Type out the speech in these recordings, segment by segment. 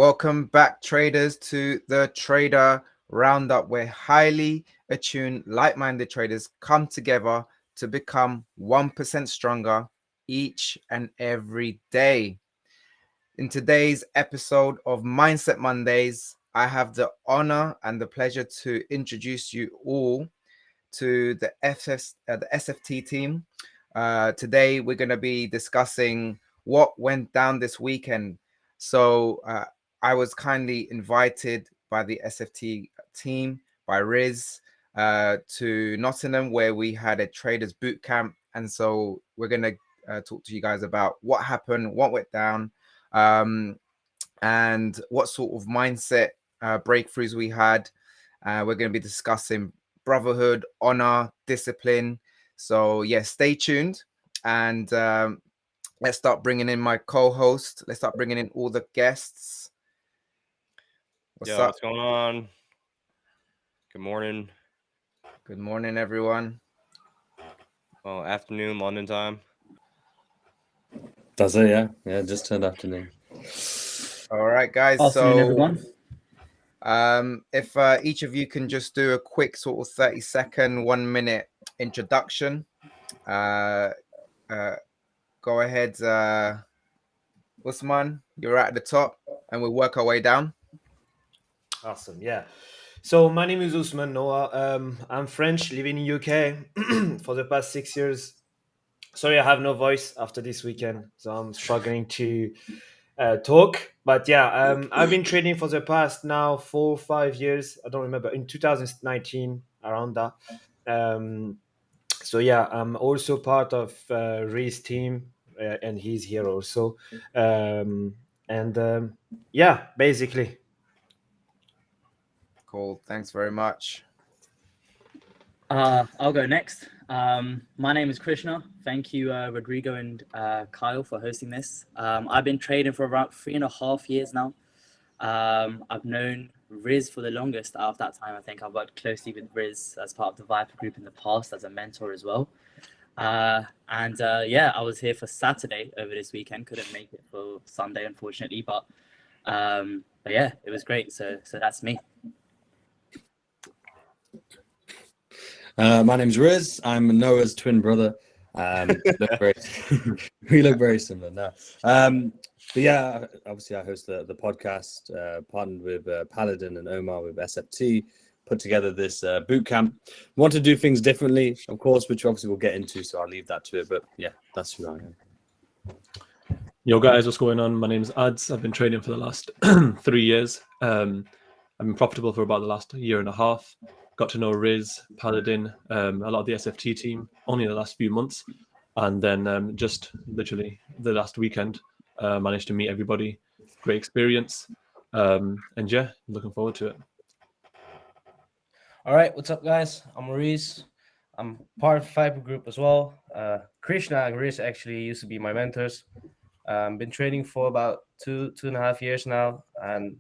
Welcome back, traders, to the Trader Roundup, where highly attuned, like-minded traders come together to become 1% stronger each and every day. In today's episode of Mindset Mondays, I have the honor and the pleasure to introduce you all to the SFT team. Today, we're going to be discussing what went down this weekend. So I was kindly invited by the SFT team, by Riz, to Nottingham, where we had a traders bootcamp. And so we're going to talk to you guys about what happened, what went down, and what sort of mindset breakthroughs we had. We're going to be discussing brotherhood, honor, discipline. So yeah, stay tuned, and let's start bringing in my co-host. Let's start bringing in all the guests. What's up? What's going on? Good morning. Good morning, everyone. Oh, afternoon, London time. Does it? Yeah, just turned afternoon. All right, guys. Afternoon, everyone. If each of you can just do a quick sort of 30-second, 1 minute introduction. Go ahead, Usman. You're at the top, and we'll work our way down. Awesome. Yeah. So my name is Usman Noah. I'm French, living in UK for the past 6 years. Sorry, I have no voice after this weekend, so I'm struggling to talk. But yeah, I've been trading for the past now 4 or 5 years. I don't remember, in 2019, around that. So yeah, I'm also part of Ray's team, and he's here also. Yeah, basically. Cool. Thanks very much. I'll go next. My name is Krishna. Thank you, Rodrigo and Kyle, for hosting this. I've been trading for about 3.5 years now. I've known Riz for the longest out of that time. I think I've worked closely with Riz as part of the Viper group in the past as a mentor as well. Yeah, I was here for Saturday over this weekend. Couldn't make it for Sunday, unfortunately, but yeah, it was great. So that's me. My name's Riz. I'm Noah's twin brother. We look very similar now. But yeah, obviously I host the podcast, partnered with Paladin and Omar with SFT, put together this boot camp. Want to do things differently, of course, which obviously we'll get into, so I'll leave that to it. But yeah, that's who I am. Yo guys, what's going on? My name's Ads. I've been trading for the last 3 years. I've been profitable for about the last 1.5 years. Got to know Riz, Paladin, a lot of the SFT team only in the last few months. And then just literally the last weekend, managed to meet everybody. Great experience. And yeah, looking forward to it. All right, what's up, guys? I'm Maurice. I'm part of Viper group as well. Krishna and Riz actually used to be my mentors. Been trading for about 2.5 years now, and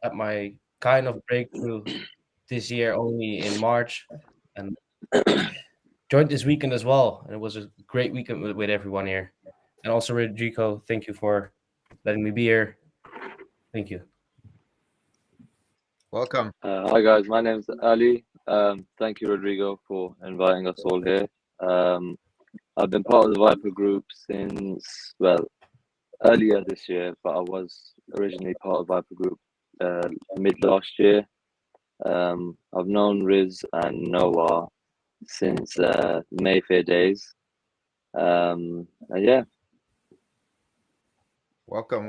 at my kind of breakthrough this year only in March, and joined this weekend as well. And it was a great weekend with everyone here. And also Rodrigo, thank you for letting me be here. Thank you. Welcome. Hi guys, my name's Ali. Thank you, Rodrigo, for inviting us all here. I've been part of the Viper group since, well, earlier this year, but I was originally part of Viper group mid last year. I've known Riz and Noah since Mayfair days. And yeah. Welcome.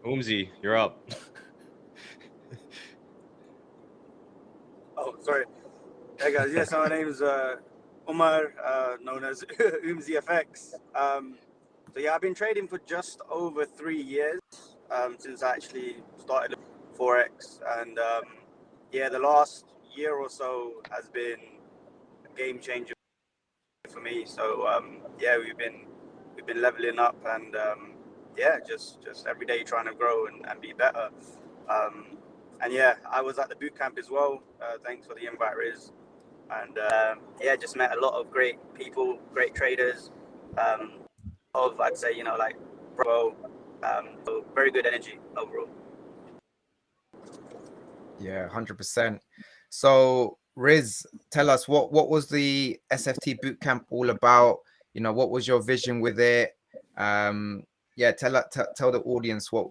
Oomzi, you're up. Oh, sorry. Hey guys, yes, my name is Umar, known as Oomzi FX. So yeah, I've been trading for just over 3 years since I actually started Forex, and yeah, the last year or so has been a game changer for me. So yeah, we've been leveling up, and yeah, just every day trying to grow and be better. And yeah, I was at the boot camp as well. Thanks for the invite, Riz. And yeah, just met a lot of great people, great traders. of, I'd say, like, bro, so very good energy overall. Yeah, 100%. So, Riz, tell us what was the SFT Bootcamp all about? What was your vision with it? Yeah, tell the audience what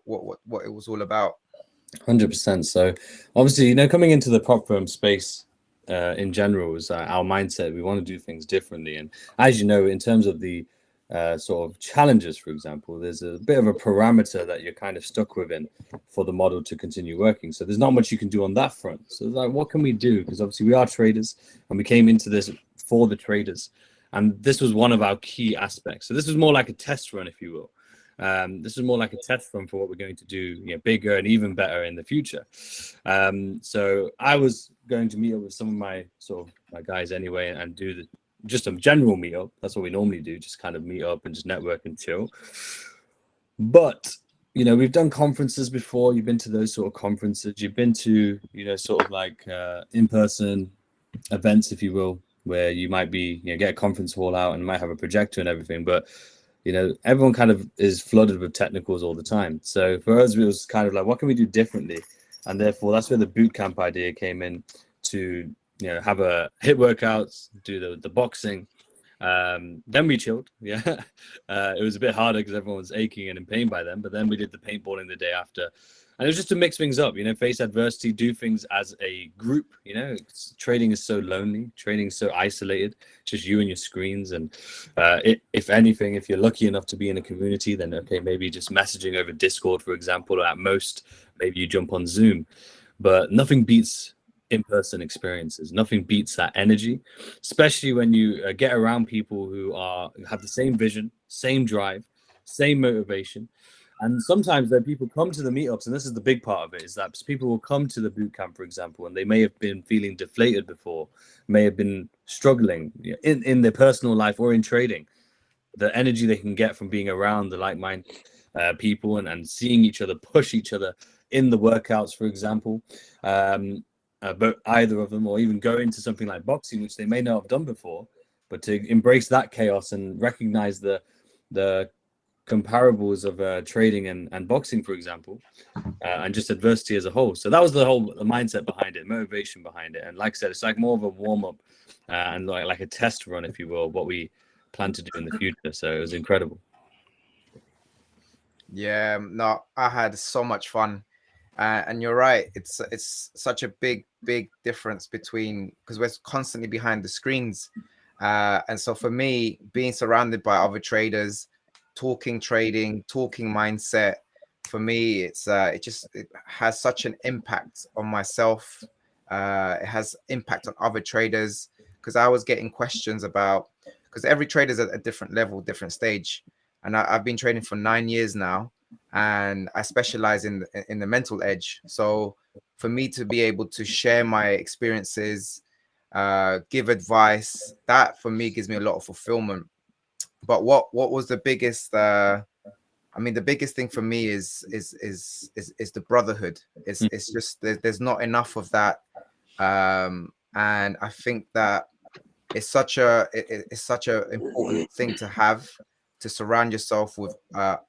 it was all about. 100%. So obviously, coming into the prop firm space in general is our mindset. We want to do things differently. And as you know, in terms of the sort of challenges, for example, there's a bit of a parameter that you're kind of stuck within for the model to continue working. So there's not much you can do on that front. So like, what can we do? Because obviously we are traders and we came into this for the traders. And this was one of our key aspects. So this was more like a test run, if you will. This is more like a test run for what we're going to do, bigger and even better in the future. So I was going to meet up with some of my guys anyway and do just a general meetup. That's what we normally do, just kind of meet up and just network and chill. But we've done conferences before. You've been to those sort of conferences. You've been to sort of like in-person events, if you will, where you might be get a conference hall out and might have a projector and everything, but everyone kind of is flooded with technicals all the time. So for us, it was kind of like, what can we do differently? And therefore, that's where the bootcamp idea came in to, have a hit workouts, do the boxing. Then we chilled. Yeah. It was a bit harder because everyone was aching and in pain by then. But then we did the paintballing the day after. And it was just to mix things up, face adversity, do things as a group. Trading is so lonely, trading is so isolated, just you and your screens. And if anything, if you're lucky enough to be in a community, then okay, maybe just messaging over Discord, for example, or at most, maybe you jump on Zoom. But nothing beats in-person experiences. Nothing beats that energy, especially when you get around people who have the same vision, same drive, same motivation. And sometimes when people come to the meetups, and this is the big part of it, is that people will come to the bootcamp, for example, and they may have been feeling deflated before, may have been struggling in their personal life or in trading. The energy they can get from being around the like-minded people and seeing each other, push each other in the workouts, for example, but either of them, or even go into something like boxing, which they may not have done before, but to embrace that chaos and recognize the comparables of trading and boxing, for example, and just adversity as a whole. So that was the whole mindset behind it, motivation behind it. And like I said, it's like more of a warm-up and like a test run, if you will, what we plan to do in the future. So it was incredible. Yeah, no, I had so much fun. And you're right, it's such a big difference between, because we're constantly behind the screens. And so for me, being surrounded by other traders, talking trading, talking mindset, for me, it has such an impact on myself. It has impact on other traders, because I was getting questions about, because every trader's at a different level, different stage. And I've been trading for 9 years now, and I specialize in the mental edge. So for me to be able to share my experiences, give advice, that for me gives me a lot of fulfillment. But what was the biggest? The biggest thing for me is the brotherhood. It's just there's not enough of that, and I think that it's such a important thing to have, to surround yourself with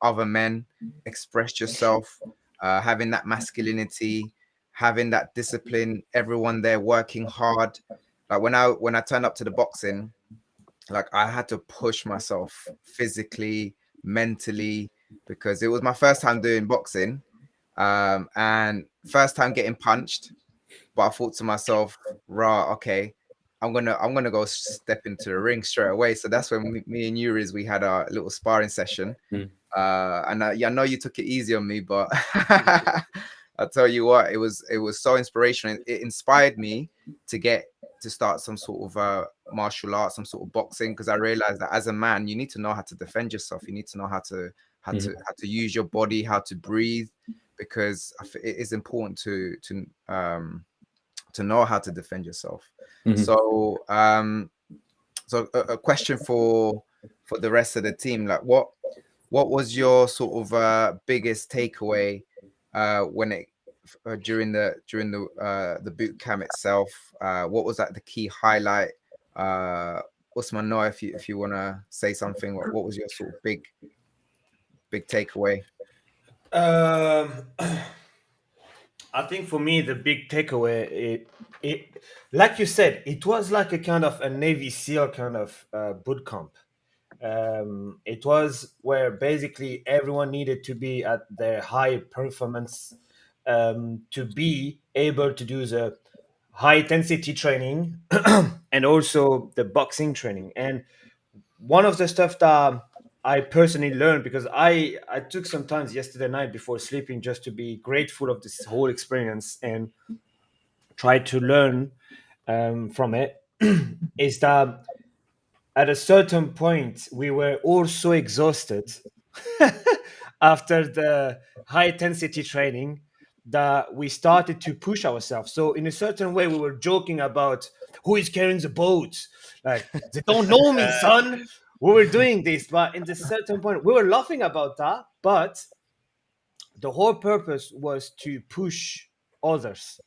other men, express yourself, having that masculinity, having that discipline, everyone there working hard. Like when I turned up to the boxing, like I had to push myself physically, mentally, because it was my first time doing boxing, and first time getting punched. But I thought to myself, rah, okay, I'm gonna go step into the ring straight away. So that's when me and Yuri's, we had a little sparring session. And I know you took it easy on me, but I'll tell you what, it was so inspirational. It inspired me to start some sort of martial arts, some sort of boxing, because I realized that as a man, you need to know how to defend yourself. You need to know how to use your body, how to breathe, because it is important to know how to defend yourself. So so a question for the rest of the team, like what was your sort of biggest takeaway when it during the boot camp itself? What was like the key highlight Usman, Noah, if you want to say something, what was your sort of big takeaway? I think for me the big takeaway, it like you said, it was like a kind of a Navy SEAL kind of boot camp. It was where basically everyone needed to be at their high performance, to be able to do the high intensity training and also the boxing training. And one of the stuff that I personally learned, because I took some time yesterday night before sleeping just to be grateful of this whole experience and try to learn from it, is that at a certain point we were all so exhausted after the high intensity training that we started to push ourselves. So in a certain way we were joking about who is carrying the boat, like they don't know me, son. We were doing this, but in this certain point we were laughing about that, but the whole purpose was to push others,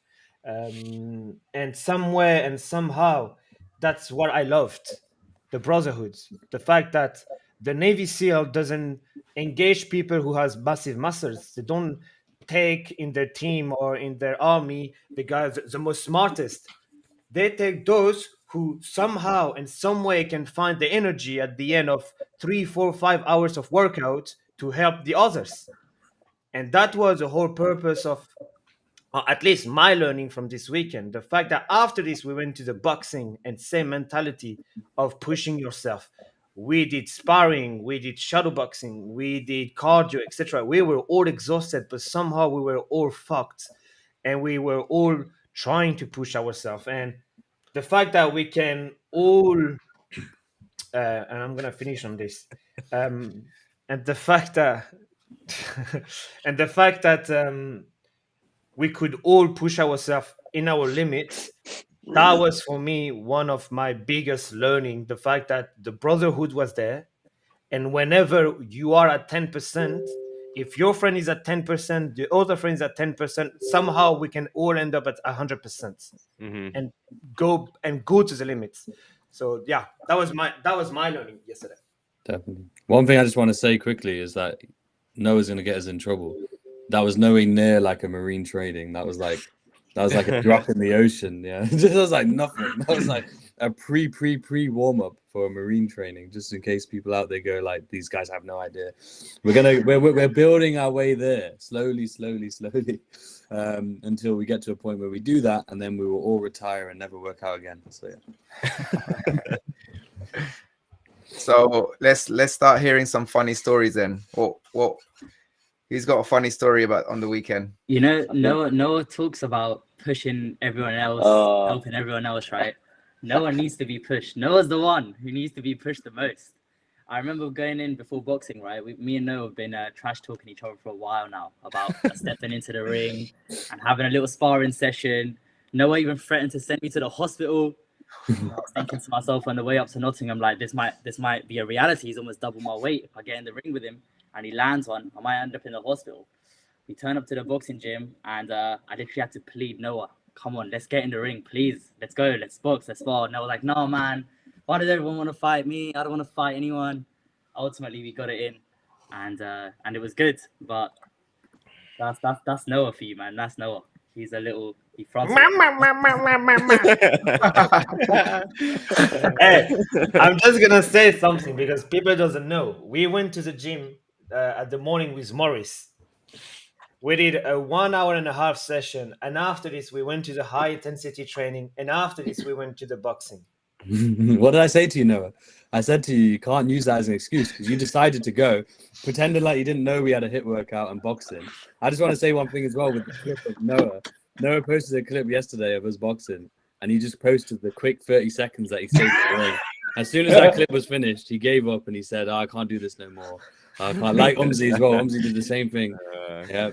and somewhere and somehow that's what I loved, the brotherhood, the fact that the Navy SEAL doesn't engage people who has massive muscles. They don't take in their team or in their army the guys the most smartest. They take those who somehow in some way can find the energy at the end of 3 4 5 hours of workout to help the others. And that was the whole purpose of, at least my learning from this weekend, the fact that after this we went to the boxing and same mentality of pushing yourself. We did sparring, we did shadow boxing, we did cardio, etc. We were all exhausted, but somehow we were all fucked, and we were all trying to push ourselves. And the fact that we can all, and I'm gonna finish on this, and the fact that and the fact that we could all push ourselves in our limits, that was for me one of my biggest learning, the fact that the brotherhood was there. And whenever you are at 10%, if your friend is at 10%, the other friend is at 10%, somehow we can all end up at 100%, and go to the limits. So yeah, that was my learning yesterday. Definitely. One thing I just want to say quickly is that Noah's going to get us in trouble. That was nowhere near like a marine training. That was like a drop in the ocean. Yeah, that was like nothing. That was like a pre warm up for a marine training, just in case people out there go like, these guys have no idea. We're building our way there slowly, until we get to a point where we do that, and then we will all retire and never work out again. So yeah. So let's start hearing some funny stories then. What who's got a funny story about on the weekend? You know, Noah talks about pushing everyone else, helping everyone else, right? Noah needs to be pushed. Noah's the one who needs to be pushed the most. I remember going in before boxing, right? Me and Noah have been trash talking each other for a while now about stepping into the ring and having a little sparring session. Noah even threatened to send me to the hospital. I was thinking to myself on the way up to Nottingham, like this might be a reality. He's almost double my weight. If I get in the ring with him and he lands one, I might end up in the hospital. We turn up to the boxing gym, and I literally had to plead, Noah, come on, let's get in the ring, please. Let's go, let's box, let's spar. And Noah was like, no, man, why does everyone want to fight me? I don't want to fight anyone. Ultimately, we got it in, and it was good. But that's Noah for you, man. That's Noah. He's a little. He fronts. Hey, I'm just gonna say something because people doesn't know. We went to the gym at the morning with Morris. We did a 1 hour and a half session, and after this, we went to the high intensity training, and after this, we went to the boxing. What did I say to you, Noah? I said to you can't use that as an excuse because you decided to go, pretending like you didn't know we had a HIIT workout and boxing. I just want to say one thing as well with the clip of Noah. Noah posted a clip yesterday of us boxing, and he just posted the quick 30 seconds that he stayed in the ring. As soon as that clip was finished, he gave up and he said, I can't do this no more. I can't. Like Umzi as well. Umzi did the same thing. Yeah,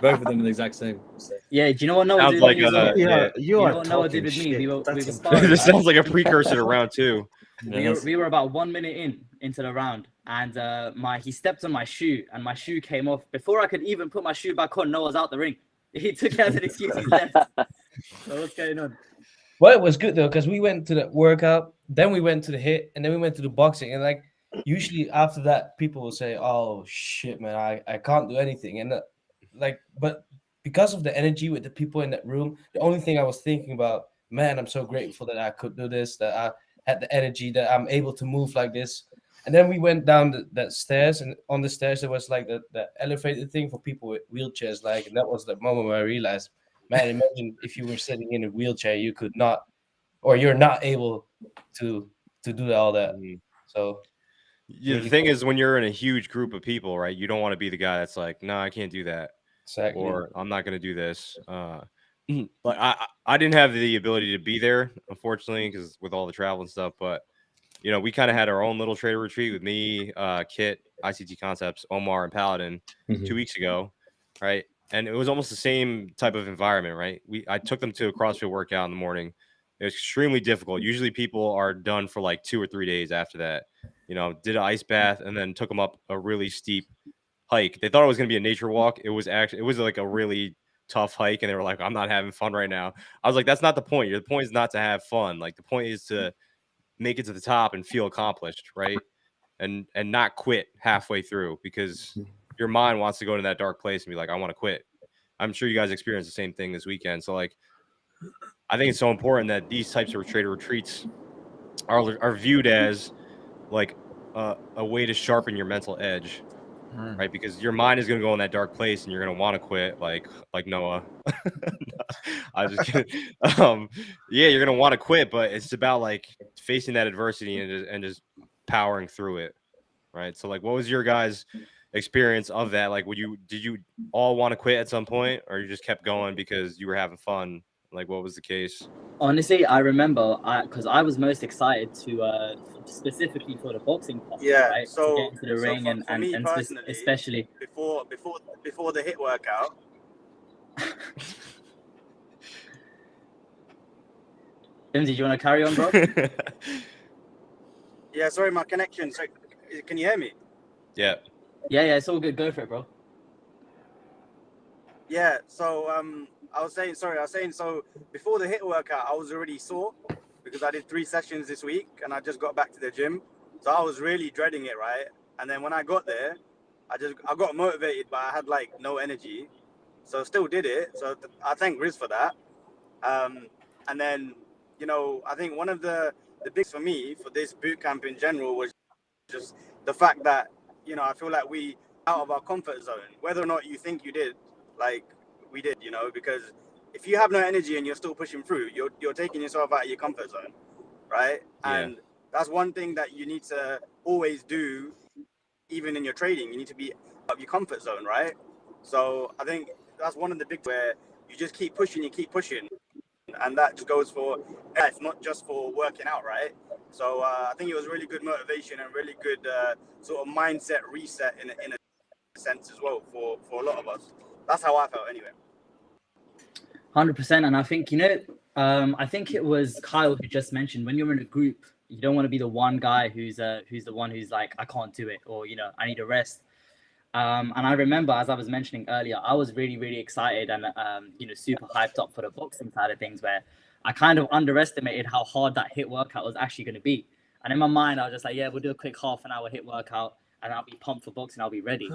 both of them are the exact same. So. Yeah, do you know what Noah did with me? You know what Noah did with me? We were sparring, This sounds like a precursor to round two. We were about 1 minute into the round, and he stepped on my shoe, and my shoe came off. Before I could even put my shoe back on, Noah's out the ring. He took it as an excuse. He left. So what's going on? Well, it was good though, because we went to the workout, then we went to the hit, and then we went to the boxing. And like usually after that, people will say, "Oh shit, man, I can't do anything." And like, but because of the energy with the people in that room, the only thing I was thinking about, man, I'm so grateful that I could do this, that I had the energy, that I'm able to move like this. And then we went down that stairs, and on the stairs there was like the elevated thing for people with wheelchairs, like, and that was the moment where I realized, man, imagine if you were sitting in a wheelchair, you could not, or you're not able to do all that. Mhm. So Yeah, the really thing cool. is, when you're in a huge group of people, right, you don't want to be the guy that's like, no, I can't do that, Exactly. or I'm not going to do this. Like I didn't have the ability to be there, unfortunately, because with all the travel and stuff. But you know, we kind of had our own little trader retreat with me, Kit, ICT Concepts, Omar, and Paladin Mhm. 2 weeks ago, right? And it was almost the same type of environment, right? I took them to a CrossFit workout in the morning. It was extremely difficult. Usually, people are done for like 2 or 3 days after that. You know, did an ice bath and then took them up a really steep hike. They thought it was going to be a nature walk. It was like a really tough hike, and they were like, "I'm not having fun right now." I was like, "That's not the point. The point is not to have fun. Like the point is to make it to the top and feel accomplished, right? And not quit halfway through because your mind wants to go to that dark place and be like, I want to quit. I'm sure you guys experienced the same thing this weekend. So like, I think it's so important that these types of trader retreats are viewed as like a way to sharpen your mental edge, right? Because your mind is going to go in that dark place and you're going to want to quit, like Noah. I was just kidding. Yeah, you're going to want to quit, but it's about like facing that adversity and just powering through it, right? So like, what was your guys' experience of that? Like, did you all want to quit at some point, or you just kept going because you were having fun? Like, what was the case? Honestly, I remember because I was most excited to specifically for the boxing part, Yeah. right? To get So into the ring for me and personally, especially. before the hit workout. Dimsy, do you want to carry on, bro? Yeah. Sorry, my connection. So, can you hear me? Yeah. Yeah, it's all good. Go for it, bro. Yeah. So I was saying so before the hit workout, I was already sore because I did 3 sessions this week and I just got back to the gym. So I was really dreading it, right? And then when I got there, I got motivated, but I had like no energy. So still did it. So I thank Riz for that. And then, you know, I think one of the bigs for me for this boot camp in general was just the fact that, you know, I feel like we out of our comfort zone, whether or not you think you did, like we did, you know, because if you have no energy and you're still pushing through, you're taking yourself out of your comfort zone, right? Yeah. And that's one thing that you need to always do, even in your trading. You need to be out of your comfort zone, right? So I think that's one of the big where you just keep pushing, and that just goes for life, not just for working out, right? So I think it was really good motivation and really good sort of mindset reset in a sense as well for a lot of us. That's how I felt anyway. 100%. And I think, I think it was Kyle who just mentioned when you're in a group, you don't want to be the one guy who's the one who's like, I can't do it, or, I need a rest. And I remember, as I was mentioning earlier, I was really, really excited and, super hyped up for the boxing side of things, where I kind of underestimated how hard that hit workout was actually going to be. And in my mind, I was just like, yeah, we'll do a quick half an hour hit workout and I'll be pumped for boxing. I'll be ready.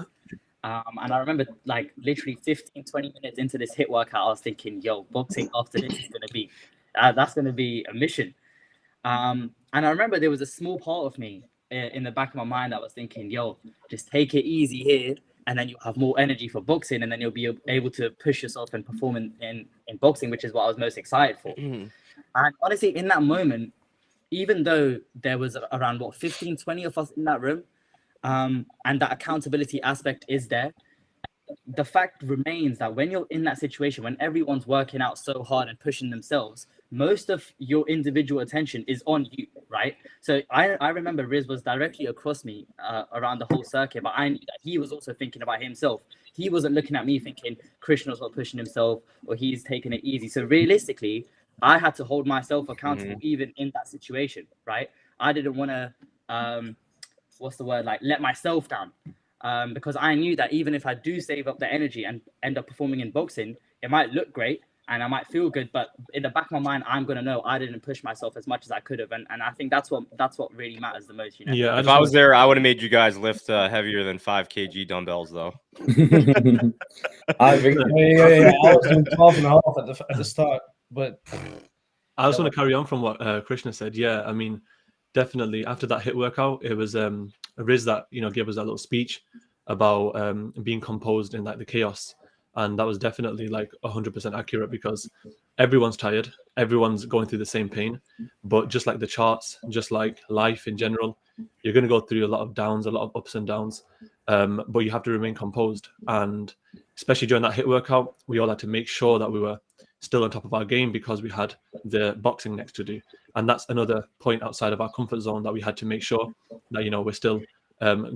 And I remember like literally 15, 20 minutes into this hit workout, I was thinking, yo, boxing after this is going to be, that's going to be a mission. And I remember there was a small part of me in the back of my mind that was thinking, yo, just take it easy here, and then you'll have more energy for boxing, and then you'll be able to push yourself and perform in boxing, which is what I was most excited for. And honestly, in that moment, even though there was around, 15, 20 of us in that room, and that accountability aspect is there, the fact remains that when you're in that situation, when everyone's working out so hard and pushing themselves, most of your individual attention is on you, right? So I remember Riz was directly across me around the whole circuit, but I knew that he was also thinking about himself. He wasn't looking at me thinking Krishna's not pushing himself or he's taking it easy. So realistically, I had to hold myself accountable even in that situation, right? I didn't want to, let myself down. Because I knew that even if I do save up the energy and end up performing in boxing, it might look great and I might feel good, but in the back of my mind, I'm gonna know I didn't push myself as much as I could have, and I think that's what really matters the most, you know. Yeah, If I was there, I would have made you guys lift heavier than 5 kg dumbbells, though. I was doing 12 and a half at the start, but I was going to carry on from what Krishna said. Yeah, I mean, definitely after that hit workout, it was Riz that gave us that little speech about being composed in like the chaos, and that was definitely like 100% accurate, because everyone's tired, everyone's going through the same pain, but just like the charts, just like life in general, you're going to go through a lot of downs, a lot of ups and downs, but you have to remain composed. And especially during that hit workout, we all had to make sure that we were still on top of our game, because we had the boxing next to do, and that's another point outside of our comfort zone that we had to make sure that we're still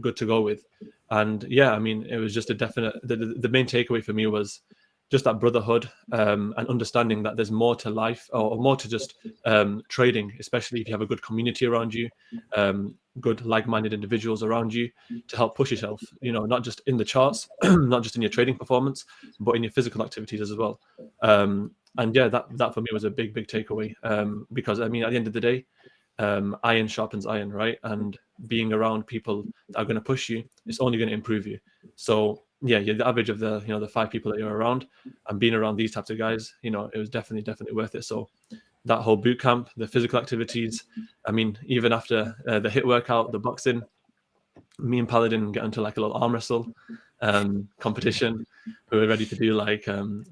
good to go with. And yeah, I mean, it was just a definite, the main takeaway for me was just that brotherhood, and understanding that there's more to life, or more to just trading, especially if you have a good community around you, good like-minded individuals around you to help push yourself, not just in the charts, not just in your trading performance, but in your physical activities as well. And yeah, that for me was a big takeaway, because I mean, at the end of the day, iron sharpens iron, right? And being around people that are going to push you, it's only going to improve you. So yeah, you're the average of the the 5 people that you're around, and being around these types of guys, it was definitely worth it. So that whole boot camp, the physical activities, I mean, even after the hit workout, the boxing, me and Paladin get into like a little arm wrestle competition. We were ready to do like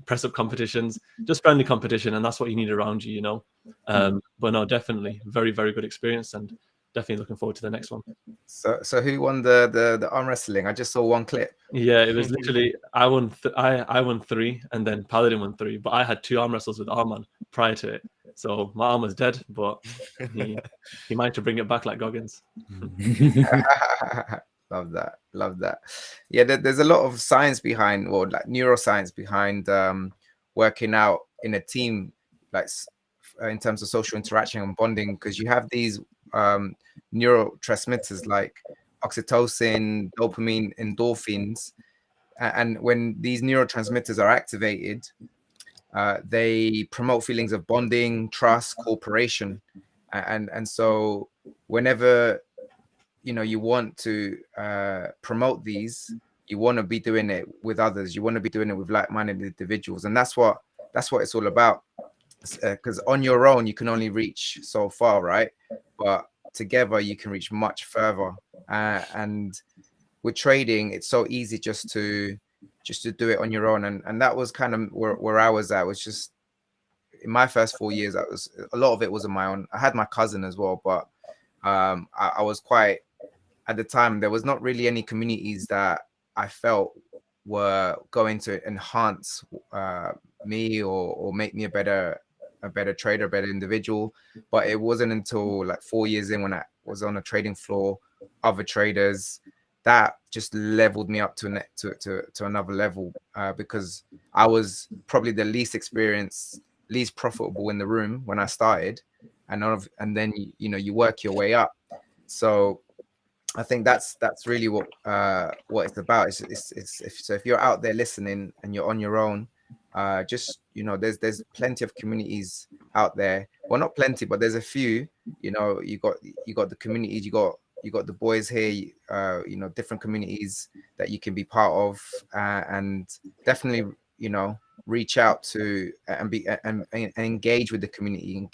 press up competitions, just friendly competition, and that's what you need around you, but no, definitely very good experience, and definitely looking forward to the next one. So who won the arm wrestling? I just saw one clip. Yeah, it was literally I won 3, and then Paladin won 3, but I had 2 arm wrestles with Arman prior to it, so my arm was dead, but he managed to bring it back like Goggins. Love that. Yeah, there's a lot of science behind, or like neuroscience behind working out in a team, like in terms of social interaction and bonding, because you have these neurotransmitters like oxytocin, dopamine, endorphins, and when these neurotransmitters are activated, they promote feelings of bonding, trust, cooperation, and so whenever you want to promote these, you want to be doing it with others, you want to be doing it with like-minded individuals, and that's what it's all about. Because on your own you can only reach so far, right? But together you can reach much further, and with trading it's so easy just to do it on your own, and that was kind of where I was at. Was just in my first 4 years, that was a lot of it was on my own. I had my cousin as well, but I was quite, at the time there was not really any communities that I felt were going to enhance me or make me a better trader, a better individual. But it wasn't until like 4 years in, when I was on a trading floor, other traders, that just leveled me up to another level, because I was probably the least experienced, least profitable in the room when I started, and then you work your way up. So I think that's really what it's about. So if you're out there listening and you're on your own, just there's plenty of communities out there. Well, not plenty, but there's a few. You got the communities, you got the boys here, different communities that you can be part of, and definitely reach out to and engage with the community.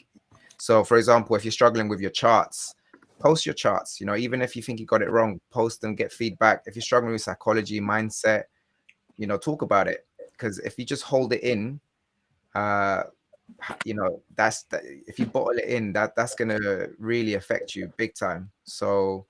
So for example, if you're struggling with your charts, post your charts. Even if you think you got it wrong, post and get feedback. If you're struggling with psychology, mindset, talk about it. Because if you just hold it in, if you bottle it in, that's gonna really affect you big time. So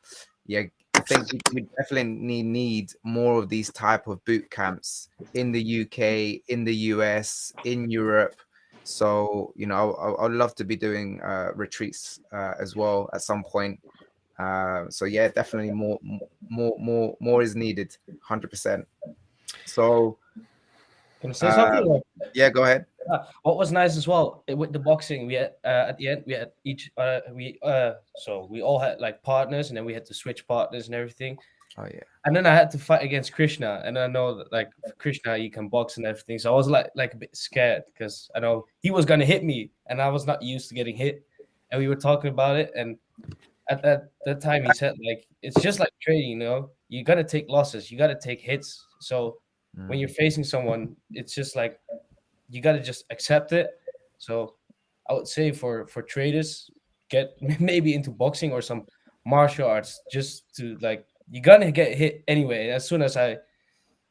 yeah, I think we definitely need more of these type of boot camps in the UK, in the US, in Europe. So I'd love to be doing retreats as well at some point. So yeah, definitely more is needed, 100%. So can I say something? Yeah, go ahead. What was nice as well with the boxing, we had at the end we had so we all had like partners, and then we had to switch partners and everything. Oh yeah. And then I had to fight against Krishna, and I know that like Krishna, he can box and everything. So I was like a bit scared because I know he was gonna hit me, and I was not used to getting hit. And we were talking about it, and at that time he said like it's just like trading, you know, you gotta take losses, you gotta take hits. So when you're facing someone, it's just like you gotta just accept it. So I would say for traders, get maybe into boxing or some martial arts just to like you're gonna get hit anyway. As soon as I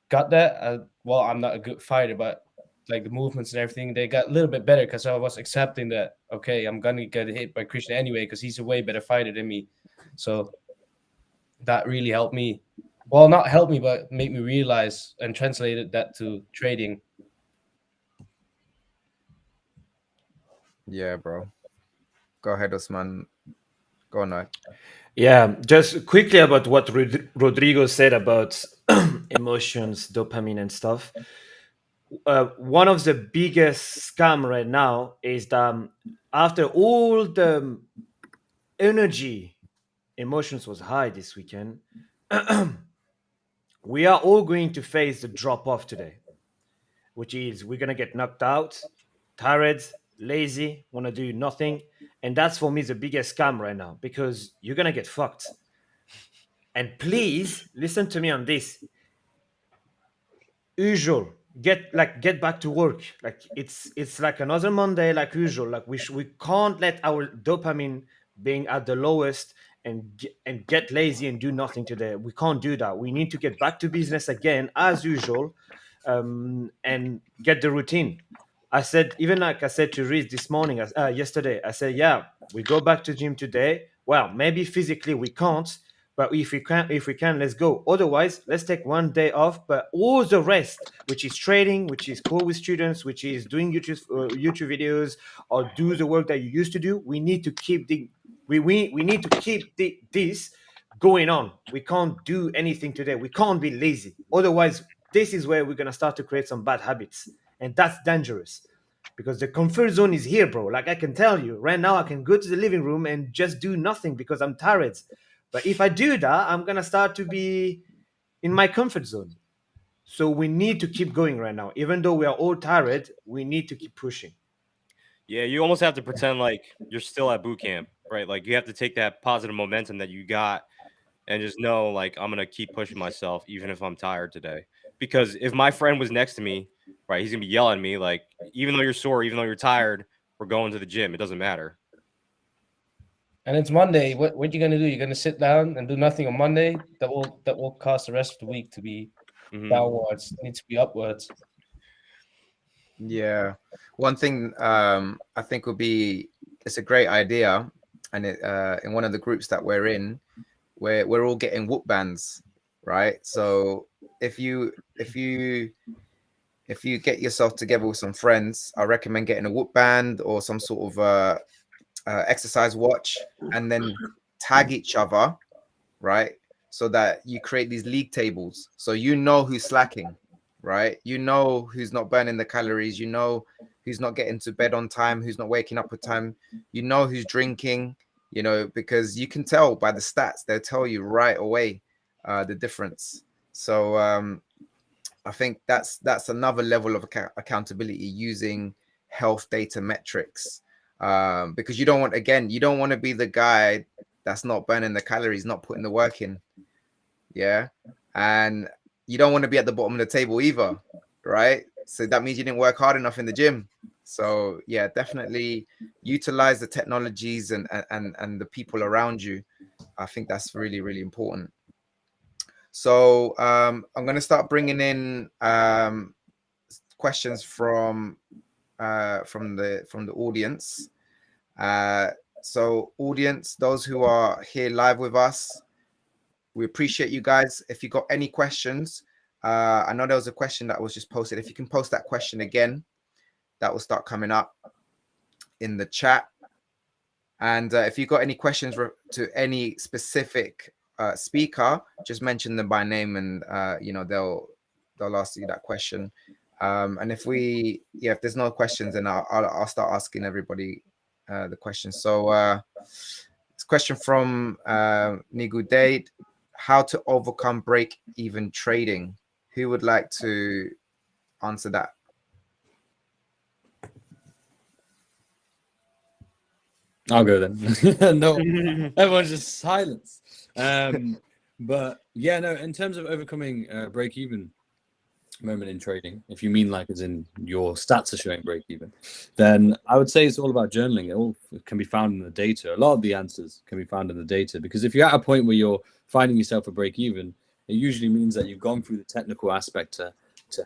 got that, well, I'm not a good fighter, but like the movements and everything, they got a little bit better because I was accepting that okay, I'm gonna get hit by Christian anyway because he's a way better fighter than me. So that really helped me. Well, not help me, but made me realize and translated that to trading. Yeah, bro. Go ahead, Osman. Go on, now. Yeah, just quickly about what Rodrigo said about emotions, dopamine, and stuff. One of the biggest scam right now is that after all the energy, emotions was high this weekend, we are all going to face the drop off today, which is we're gonna get knocked out, tired, lazy, wanna do nothing, and that's for me the biggest scam right now because you're gonna get fucked. And please listen to me on this. Usual, get back to work. Like it's like another Monday, like usual. Like we can't let our dopamine being at the lowest and get lazy and do nothing today. We can't do that. We need to get back to business again as usual, and get the routine. I said, even like I said to Reese this morning, yesterday, I said, yeah, we go back to gym today. Well, maybe physically we can't, but if we can, let's go. Otherwise, let's take one day off. But all the rest, which is trading, which is cool with students, which is doing YouTube videos, or do the work that you used to do, we need to keep we need to keep this going on. We can't do anything today. We can't be lazy. Otherwise, this is where we're gonna start to create some bad habits, and that's dangerous because the comfort zone is here, bro. Like I can tell you right now, I can go to the living room and just do nothing because I'm tired. But if I do that, I'm gonna start to be in my comfort zone. So we need to keep going right now. Even though we are all tired, we need to keep pushing. Yeah, you almost have to pretend like you're still at boot camp, right? Like you have to take that positive momentum that you got and just know like I'm gonna keep pushing myself even if I'm tired today. Because if my friend was next to me, right, he's gonna be yelling at me like, even though you're sore, even though you're tired, we're going to the gym. It doesn't matter. And it's Monday. What you gonna do? You're gonna sit down and do nothing on Monday. That will cause the rest of the week to be downwards. It needs to be upwards. Yeah. One thing I think would be it's a great idea, and it in one of the groups that we're in, where we're all getting whoop bands, right? So if you get yourself together with some friends, I recommend getting a whoop band or some sort of exercise watch, and then tag each other, right? So that you create these league tables, so you know who's slacking, right? You know who's not burning the calories. You know who's not getting to bed on time, who's not waking up on time. You know who's drinking, you know, because you can tell by the stats. They'll tell you right away the difference. So I think that's another level of accountability using health data metrics, because you don't want to be the guy that's not burning the calories, not putting the work in. Yeah. And you don't want to be at the bottom of the table either, right? So that means you didn't work hard enough in the gym. So yeah, definitely utilize the technologies and the people around you. I think that's really, really important. So I'm going to start bringing in questions from the audience. So audience, those who are here live with us, we appreciate you guys. If you got any questions, I know there was a question that was just posted. If you can post that question again, that will start coming up in the chat. And if you got any questions to any specific speaker, just mention them by name, and you know, they'll ask you that question. And if there's no questions, then I'll start asking everybody the questions. So it's a question from Nigu Dade. how to overcome break-even trading. Who would like to answer that? I'll go then. No, everyone's just silence. But yeah, no, in terms of overcoming break-even moment in trading, if you mean like as in your stats are showing break-even, then I would say it's all about journaling. It all can be found in the data. A lot of the answers can be found in the data, because if you're at a point where you're finding yourself a break-even, it usually means that you've gone through the technical aspect to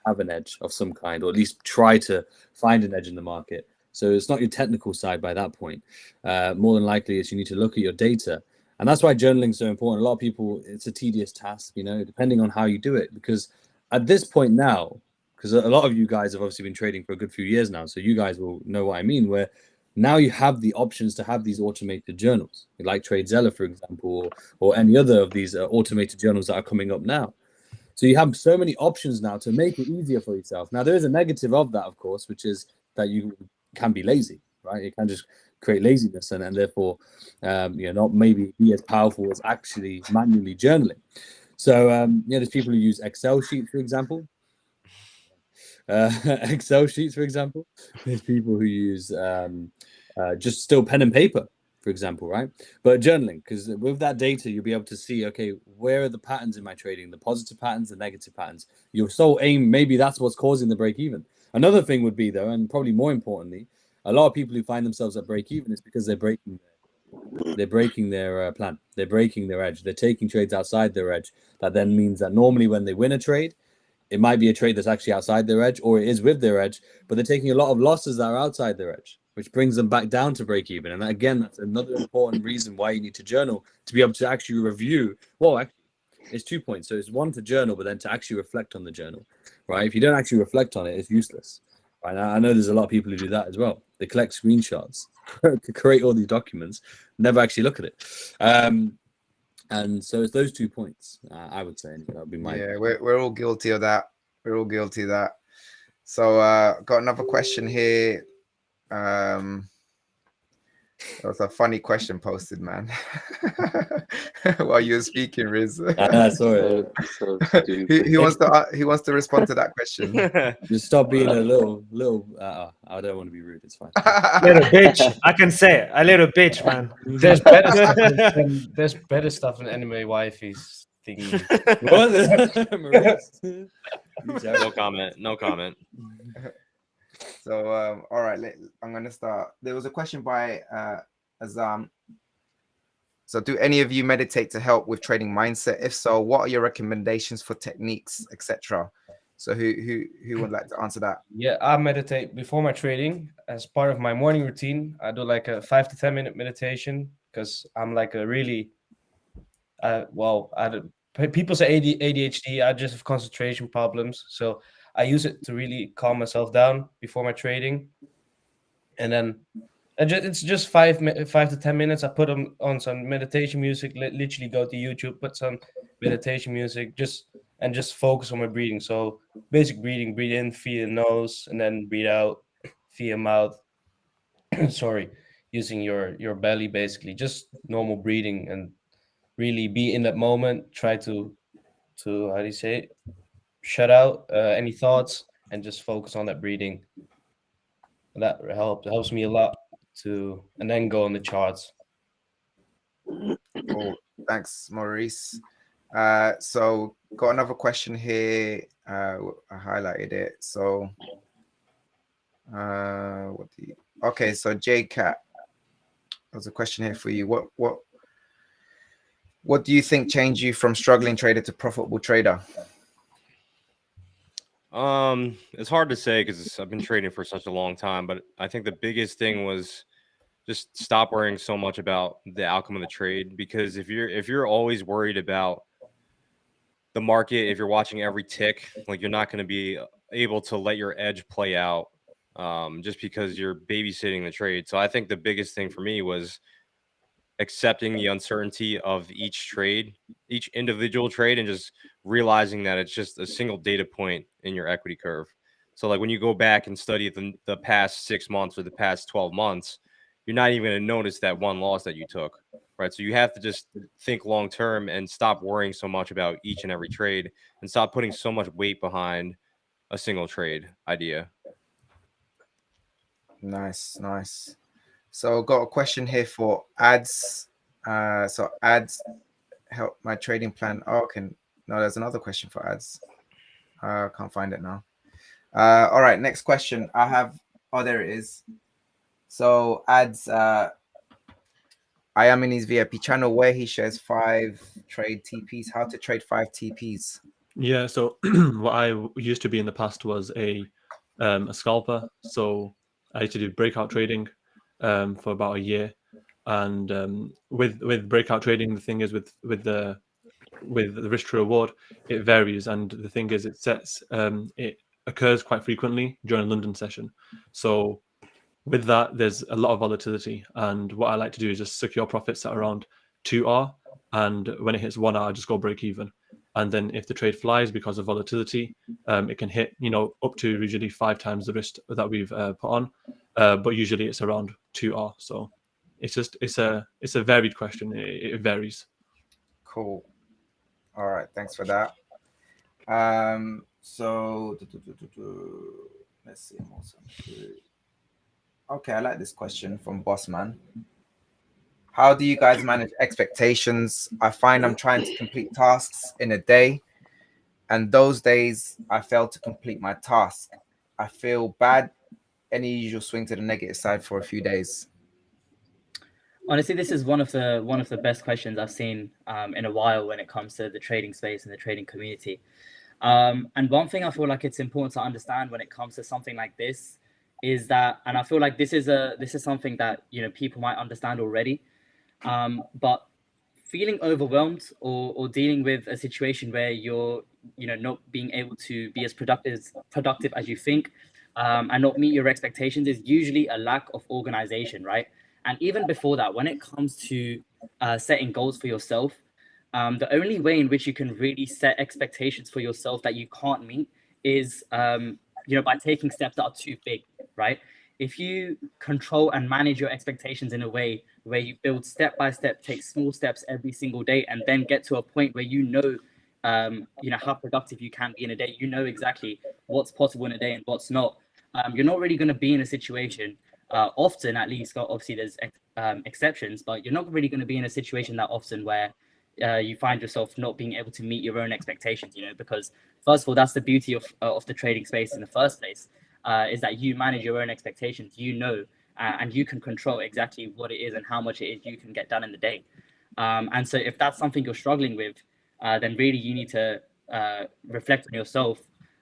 have an edge of some kind, or at least try to find an edge in the market. So it's not your technical side by that point. More than likely, is you need to look at your data. And that's why journaling is so important. A lot of people, it's a tedious task, you know, depending on how you do it. Because at this point now, because a lot of you guys have obviously been trading for a good few years now, so you guys will know what I mean, where now you have the options to have these automated journals, like TradeZella, for example, or any other of these automated journals that are coming up now. So you have so many options now to make it easier for yourself. Now, there is a negative of that, of course, which is that you can be lazy, right? It can just create laziness and therefore, not maybe be as powerful as actually manually journaling. So, there's people who use Excel sheets, for example. Excel sheets, for example. There's people who use just still pen and paper, for example, right? But journaling, because with that data, you'll be able to see, okay, where are the patterns in my trading, the positive patterns, the negative patterns. Your sole aim, maybe that's what's causing the break even. Another thing would be, though, and probably more importantly, a lot of people who find themselves at break even is because they're breaking their plan. They're breaking their edge. They're taking trades outside their edge. That then means that normally when they win a trade, it might be a trade that's actually outside their edge, or it is with their edge, but they're taking a lot of losses that are outside their edge, which brings them back down to break even. And again, that's another important reason why you need to journal, to be able to actually review. Well, actually, it's 2 points. So it's one, to journal, but then to actually reflect on the journal, right? If you don't actually reflect on it, it's useless. Right? I know there's a lot of people who do that as well. They collect screenshots to create all these documents, never actually look at it. And so it's those 2 points, I would say. That would be my. Yeah, we're all guilty of that. We're all guilty of that. So got another question here. That was a funny question posted, man. While you were speaking, Riz. Sorry. He wants to respond to that question. Just stop being a little. I don't want to be rude. It's fine. Little bitch. I can say it. A little bitch, man. There's better stuff there's better stuff than anime wifey's thingy. No comment. No comment. So, all right, I'm going to start. There was a question by Azam. So, do any of you meditate to help with trading mindset? If so, what are your recommendations for techniques, etc.? So, who would like to answer that? Yeah, I meditate before my trading as part of my morning routine. I do like a 5 to 10 minute meditation because I'm like a really, people say ADHD. I just have concentration problems, so I use it to really calm myself down before my trading. And then it's just 5 to 10 minutes. I put on some meditation music. Literally go to YouTube, put some meditation music, just focus on my breathing. So basic breathing: breathe in via nose, and then breathe out via mouth. Sorry, using your belly, basically, just normal breathing, and really be in that moment. Try to how do you say it? Shut out any thoughts and just focus on that breathing. That helps me a lot and then go on the charts. Oh, thanks, Maurice. So got another question here. I highlighted it. So okay, so JCat, there's a question here for you. What do you think changed you from struggling trader to profitable trader? It's hard to say because I've been trading for such a long time, but I think the biggest thing was just stop worrying so much about the outcome of the trade. Because if you're always worried about the market, if you're watching every tick, like, you're not going to be able to let your edge play out just because you're babysitting the trade. So I think the biggest thing for me was accepting the uncertainty of each trade, each individual trade, and just realizing that it's just a single data point in your equity curve. So like when you go back and study the past 6 months or the past 12 months, you're not even going to notice that one loss that you took. right? So you have to just think long term and stop worrying so much about each and every trade, and stop putting so much weight behind a single trade idea. Nice, nice. So got a question here for ads. So ads help my trading plan. Oh, okay. No, there's another question for ads. I can't find it now. All right, next question. I have. Oh, there it is. So ads. I am in his VIP channel where he shares 5 trade TPs. How to trade 5 TPs. Yeah, so what I used to be in the past was a scalper. So I used to do breakout trading for about a year, and with breakout trading, the thing is with the risk to reward, it varies, and the thing is it occurs quite frequently during a London session. So with that, there's a lot of volatility, and what I like to do is just secure profits at around 2R, and when it hits 1R, I just go break even. And then if the trade flies because of volatility, it can hit up to usually 5 times the risk that we've put on, but usually it's around 2R. So it's a varied question. It varies. Cool. All right, thanks for that. So let's see. Okay, I like this question from Bossman. How do you guys manage expectations? I find I'm trying to complete tasks in a day, and those days I fail to complete my task. I feel bad. Any usual swing to the negative side for a few days? Honestly, this is one of the best questions I've seen in a while when it comes to the trading space and the trading community. And one thing I feel like it's important to understand when it comes to something like this is that, and I feel like this is something that people might understand already, but feeling overwhelmed or dealing with a situation where you're not being able to be as productive as you think, and not meet your expectations is usually a lack of organization, right? And even before that, when it comes to setting goals for yourself, the only way in which you can really set expectations for yourself that you can't meet is by taking steps that are too big, right? If you control and manage your expectations in a way where you build step by step, take small steps every single day, and then get to a point where how productive you can be in a day, exactly what's possible in a day and what's not. You're not really going to be in a situation, often at least, obviously there's exceptions, but you're not really going to be in a situation that often where you find yourself not being able to meet your own expectations, because first of all, that's the beauty of the trading space in the first place, is that you manage your own expectations, and you can control exactly what it is and how much it is you can get done in the day. And so if that's something you're struggling with, then really you need to reflect on yourself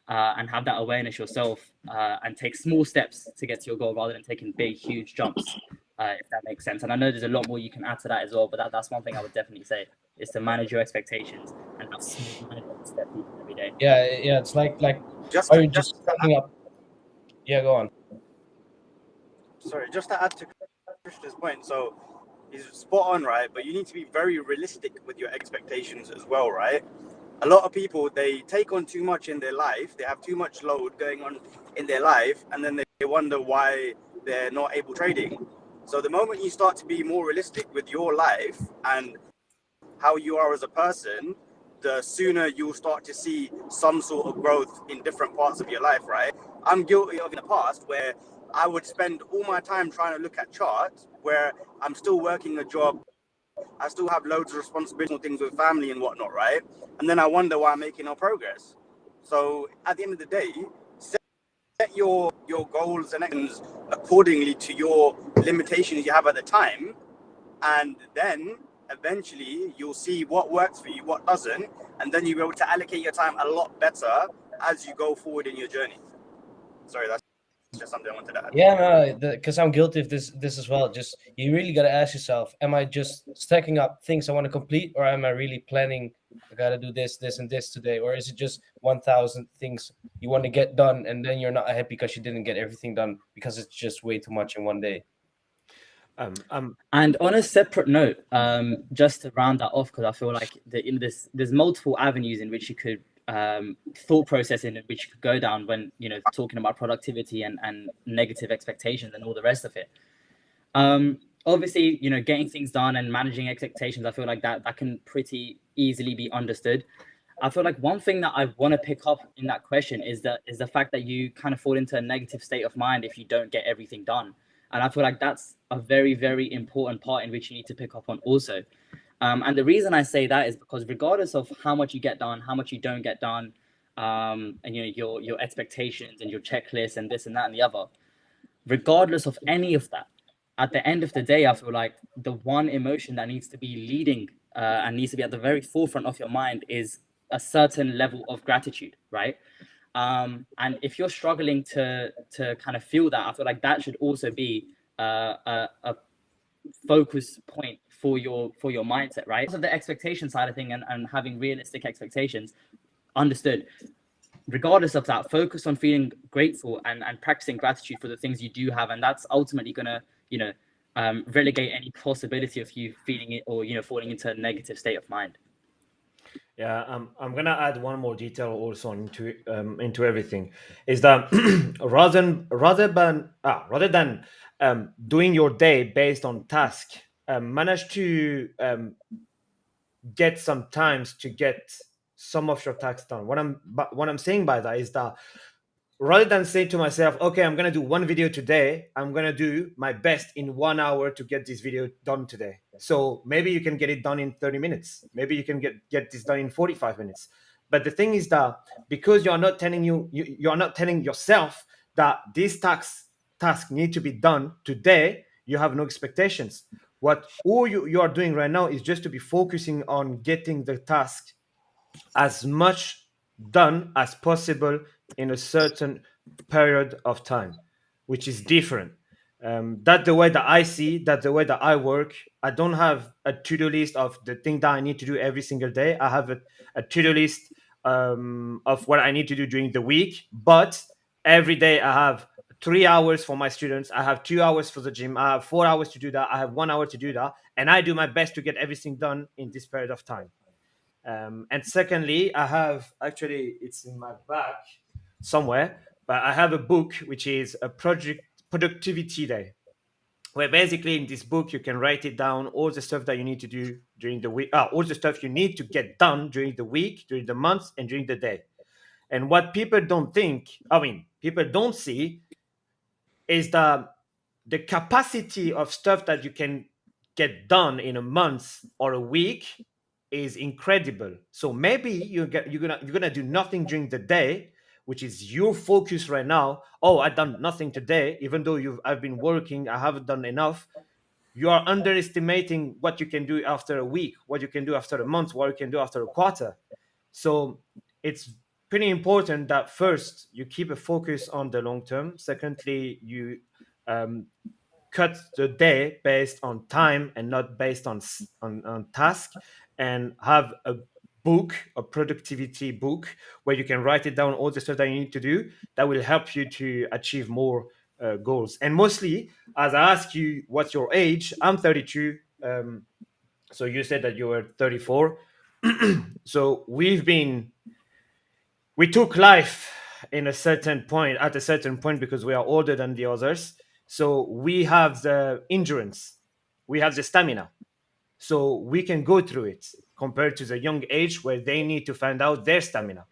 and have that awareness yourself, and take small steps to get to your goal rather than taking big, huge jumps, if that makes sense. And I know there's a lot more you can add to that as well, but that's one thing I would definitely say, is to manage your expectations and have small management steps every day. Yeah, it's like Just are you just stepping up? Yeah, go on. Sorry, just to add to Krishna's point. So he's spot on, right? But you need to be very realistic with your expectations as well, right? A lot of people, they take on too much in their life. They have too much load going on in their life, and then they wonder why they're not able trading. So the moment you start to be more realistic with your life and how you are as a person, the sooner you'll start to see some sort of growth in different parts of your life, right? I'm guilty of in the past where I would spend all my time trying to look at charts where I'm still working a job. I still have loads of responsibility things with family and whatnot, right? And then I wonder why I'm making no progress. So at the end of the day, set your goals and actions accordingly to your limitations you have at the time, and then eventually you'll see what works for you, what doesn't, and then you'll be able to allocate your time a lot better as you go forward in your journey. Sorry, that's just something I wanted to add. Yeah, no, because I'm guilty of this as well. Just you really got to ask yourself: am I just stacking up things I want to complete, or am I really planning? I got to do this, this, and this today, or is it just 1,000 things you want to get done, and then you're not happy because you didn't get everything done because it's just way too much in one day? And on a separate note, just to round that off, because I feel like there's multiple avenues in which you could thought process in which you could go down when talking about productivity and negative expectations and all the rest of it. obviously, getting things done and managing expectations, I feel like that can pretty easily be understood. I feel like one thing that I want to pick up in that question is the fact that you kind of fall into a negative state of mind if you don't get everything done. And I feel like that's a very, very important part in which you need to pick up on also. And the reason I say that is because regardless of how much you get done, how much you don't get done, and your expectations and your checklist and this and that and the other, regardless of any of that, at the end of the day, I feel like the one emotion that needs to be leading and needs to be at the very forefront of your mind is a certain level of gratitude, right? And if you're struggling to kind of feel that, I feel like that should also be a focus point for your mindset, right? So the expectation side of thing and having realistic expectations, understood. Regardless of that, focus on feeling grateful and practicing gratitude for the things you do have, and that's ultimately gonna relegate any possibility of you feeling it or falling into a negative state of mind. Yeah, I'm gonna add one more detail also into everything. Is that rather than doing your day based on task, manage to get some times to get some of your tasks done. What I'm saying by that is that rather than saying to myself, okay, I'm gonna do one video today, I'm gonna do my best in 1 hour to get this video done today. So maybe you can get it done in 30 minutes. Maybe you can get this done in 45 minutes. But the thing is that because you're not telling you're not telling yourself that these tasks need to be done today, you have no expectations. What all you are doing right now is just to be focusing on getting the task as much done as possible in a certain period of time, which is different. That's the way that I see, that's the way that I work. I don't have a to-do list of the thing that I need to do every single day. I have a to-do list of what I need to do during the week, but every day I have 3 hours for my students. I have 2 hours for the gym. I have 4 hours to do that. I have 1 hour to do that. And I do my best to get everything done in this period of time. And secondly, I have actually, it's in my back somewhere, but I have a book which is a productivity day, where basically in this book you can write it down, all the stuff that you need to do during the week, all the stuff you need to get done during the week, during the month, and during the day. And what people don't people don't see is the capacity of stuff that you can get done in a month or a week is incredible. So maybe you're gonna do nothing during the day, which is your focus right now. Oh, I've done nothing today, even though I've been working, I haven't done enough. You are underestimating what you can do after a week, what you can do after a month, what you can do after a quarter. So it's pretty important that first you keep a focus on the long term. Secondly, you cut the day based on time and not based on task, and have a book, a productivity book, where you can write it down, all the stuff that you need to do that will help you to achieve more goals. And mostly, as I ask you what's your age, I'm 32. So you said that you were 34. So we took life at a certain point because we are older than the others. So we have the endurance, we have the stamina, so we can go through it compared to the young age where they need to find out their stamina,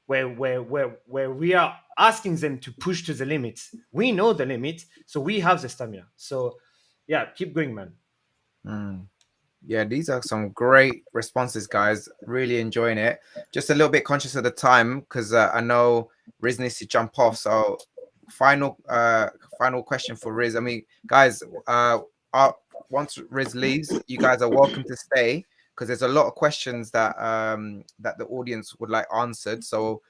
where we are asking them to push to the limits. We know the limit, so we have the stamina. So yeah, keep going, man. Yeah, these are some great responses, guys. Really enjoying it. Just a little bit conscious of the time because I know Riz needs to jump off. So final question for Riz. I mean, guys, once Riz leaves, you guys are welcome to stay because there's a lot of questions that that the audience would like answered. So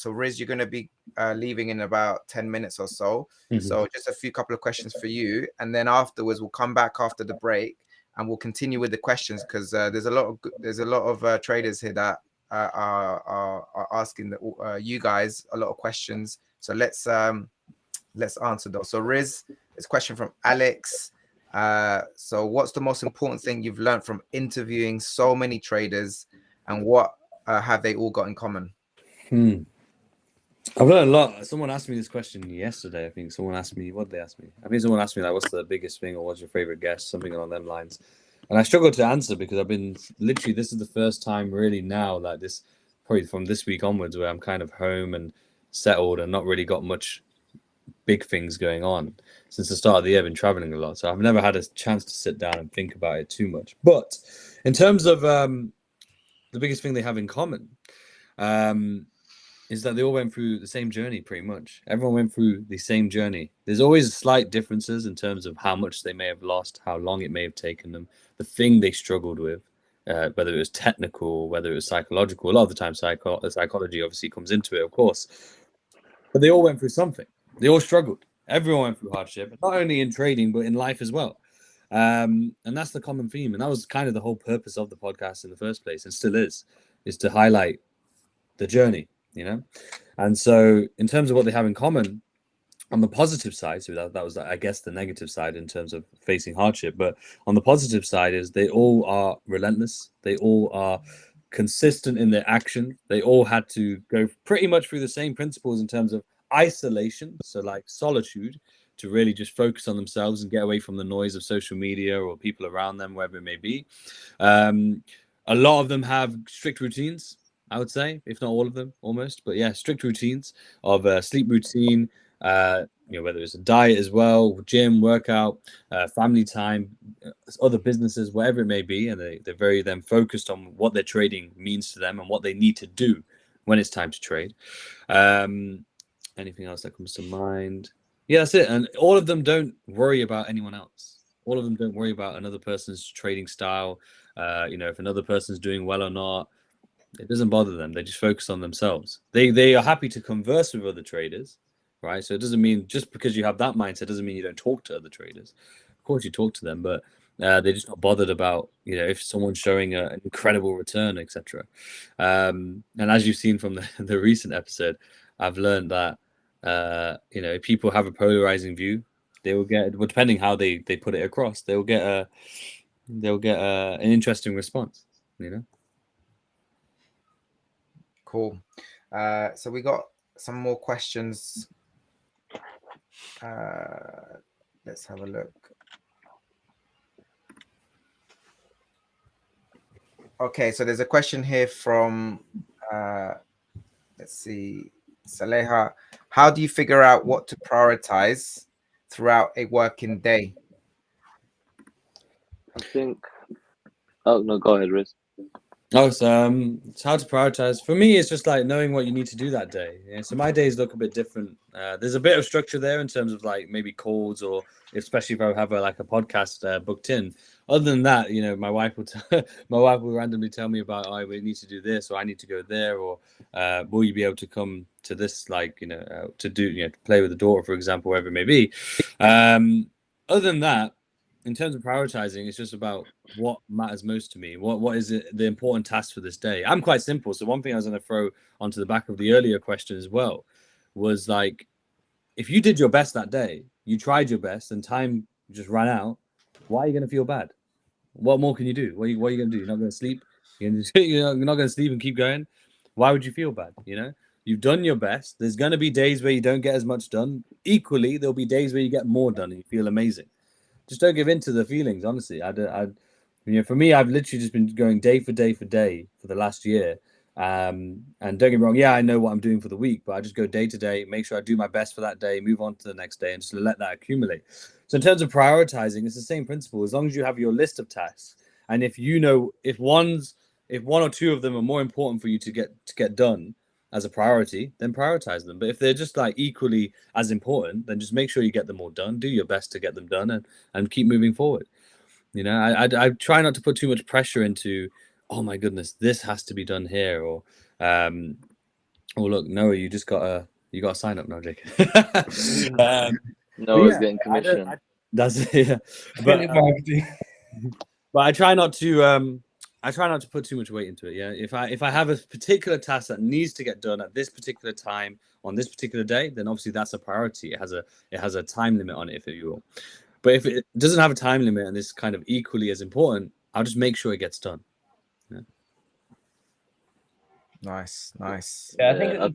Riz, you're going to be leaving in about 10 minutes or so. Mhm. So just a couple of questions for you, and then afterwards we'll come back after the break and we'll continue with the questions because there's a lot of traders here that are asking you guys a lot of questions. So let's answer those. So Riz, this question from Alex. So what's the most important thing you've learned from interviewing so many traders, and what have they all got in common? I've learned a lot. Someone asked me this question yesterday. I think someone asked me, what did they ask me? I think someone asked me, like, what's the biggest thing or what's your favorite guest? Something along them lines. And I struggled to answer because I've been literally, this is the first time really now, like this, probably from this week onwards, where I'm kind of home and settled and not really got much big things going on. Since the start of the year, I've been traveling a lot. So I've never had a chance to sit down and think about it too much. But in terms of the biggest thing they have in common, is that they all went through the same journey pretty much. Everyone went through the same journey. There's always slight differences in terms of how much they may have lost, how long it may have taken them, the thing they struggled with, whether it was technical, whether it was psychological. A lot of the time, psychology obviously comes into it, of course. But they all went through something. They all struggled. Everyone went through hardship, not only in trading, but in life as well. And that's the common theme. And that was kind of the whole purpose of the podcast in the first place, and still is to highlight the journey. And so in terms of what they have in common on the positive side, so that was, I guess, the negative side in terms of facing hardship, but on the positive side is they all are relentless. They all are consistent in their action. They all had to go pretty much through the same principles in terms of isolation, so like solitude, to really just focus on themselves and get away from the noise of social media or people around them, wherever it may be. A lot of them have strict routines, I would say, if not all of them, almost. But yeah, strict routines of sleep routine, whether it's a diet as well, gym, workout, family time, other businesses, whatever it may be. And they're very then focused on what their trading means to them and what they need to do when it's time to trade. Anything else that comes to mind? Yeah, that's it. And all of them don't worry about anyone else. All of them don't worry about another person's trading style. If another person's doing well or not. It doesn't bother them. They just focus on themselves. They are happy to converse with other traders, right? So it doesn't mean just because you have that mindset doesn't mean you don't talk to other traders. Of course, you talk to them, but they're just not bothered about if someone's showing an incredible return, etc. And as you've seen from the recent episode, I've learned that if people have a polarizing view, they will get, well, depending how they put it across, they'll get an interesting response. Cool. So we got some more questions. Let's have a look. Okay, so there's a question here from, let's see, Saleha. How do you figure out what to prioritize throughout a working day? I think. Oh no, go ahead, Riz. Oh, so it's hard to prioritize. For me, it's just like knowing what you need to do that day. Yeah, so my days look a bit different. There's a bit of structure there in terms of like maybe calls, or especially if I have a podcast booked in. Other than that, my wife will randomly tell me about, oh, we need to do this, or I need to go there, or will you be able to come to this, to do, to play with the daughter, for example, wherever it may be. Other than that, in terms of prioritizing, it's just about what matters most to me. What is it, the important task for this day? I'm quite simple. So one thing I was going to throw onto the back of the earlier question as well was like, if you did your best that day, you tried your best and time just ran out, why are you going to feel bad? What more can you do? What are you going to do? You're not going to sleep? You're not going to sleep and keep going? Why would you feel bad? You've done your best. There's going to be days where you don't get as much done. Equally, there'll be days where you get more done and you feel amazing. Just don't give in to the feelings, honestly. For me, I've literally just been going day for day for the last year. And don't get me wrong, yeah, I know what I'm doing for the week, but I just go day to day, make sure I do my best for that day, move on to the next day, and just let that accumulate. So in terms of prioritizing, it's the same principle. As long as you have your list of tasks, and if one or two of them are more important for you to get done as a priority, then prioritize them. But if they're just like equally as important, then just make sure you get them all done, do your best to get them done, and keep moving forward. I try not to put too much pressure into, oh my goodness, this has to be done here, or oh look, Noah, you got to sign up now, Jake. Noah's getting commission. That's it. Yeah. But I try not to put too much weight into it. Yeah, if I have a particular task that needs to get done at this particular time on this particular day, then obviously that's a priority. It has a time limit on it, if you will. But if it doesn't have a time limit and is kind of equally as important, I'll just make sure it gets done. Nice. Yeah, Yeah, I think I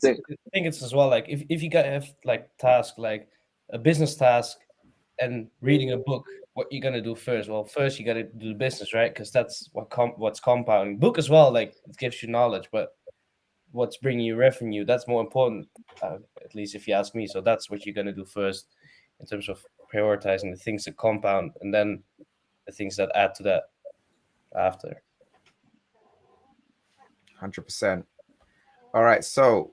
think it's as well like if you got have like task like a business task and reading a book, what you gonna do first? Well, first you gotta do the business, right? Because that's what's compounding. Book as well, like it gives you knowledge, but what's bringing you revenue, that's more important, at least if you ask me. So that's what you're gonna do first in terms of prioritizing the things that compound, and then the things that add to that after. 100%. All right. So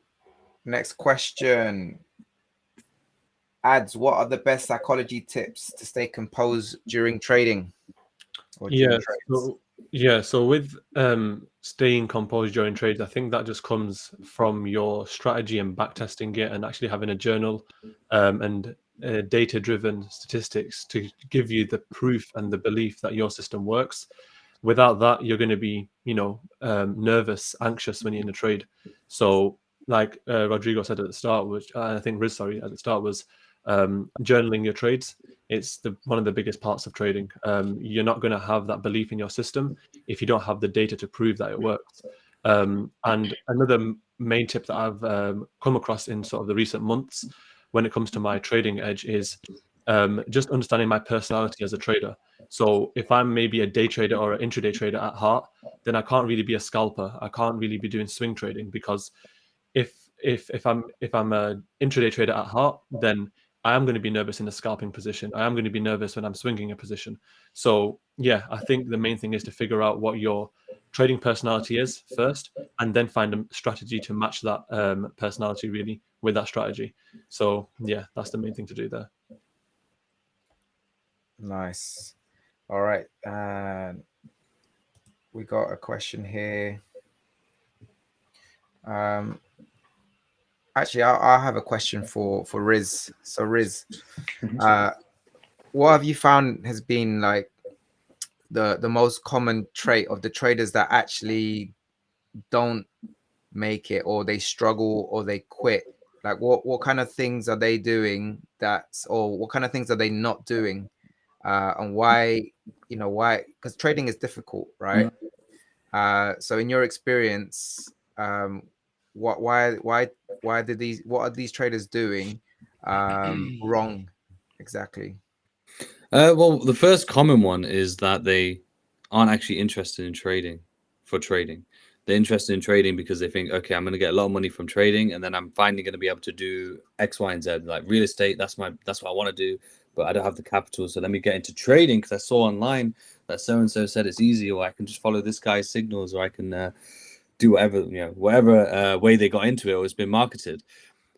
next question. Ads, what are the best psychology tips to stay composed during trading or during Yeah, trades? so with staying composed during trades, I think that just comes from your strategy and backtesting it, and actually having a journal and data-driven statistics to give you the proof and the belief that your system works. Without that, you're going to be, nervous, anxious when you're in a trade. So, like Rodrigo said at the start, which I think Riz, sorry, at the start was journaling your trades. It's one of the biggest parts of trading. You're not going to have that belief in your system if you don't have the data to prove that it works. And another main tip that I've come across in sort of the recent months when it comes to my trading edge is just understanding my personality as a trader. So if I'm maybe a day trader or an intraday trader at heart, then I can't really be a scalper. I can't really be doing swing trading, because if I'm a intraday trader at heart, then I am going to be nervous in a scalping position. I am going to be nervous when I'm swinging a position. So yeah, I think the main thing is to figure out what your trading personality is first, and then find a strategy to match that personality really with that strategy. So yeah, that's the main thing to do there. Nice. All right. And we got a question here. Actually, I'll have a question for Riz. So Riz, what have you found has been like the most common trait of the traders that actually don't make it, or they struggle, or they quit? Like what kind of things are they doing or what kind of things are they not doing? And why, why? Because trading is difficult, right? So in your experience, why what are these traders doing wrong exactly? Well, the first common one is that they aren't actually interested in trading for trading. They're interested in trading because they think, okay, I'm going to get a lot of money from trading, and then I'm finally going to be able to do X, Y, and Z, like real estate. That's what I want to do, but I don't have the capital. So let me get into trading because I saw online that so and so said it's easy, or I can just follow this guy's signals, or I can do whatever whatever way they got into it, or it's been marketed.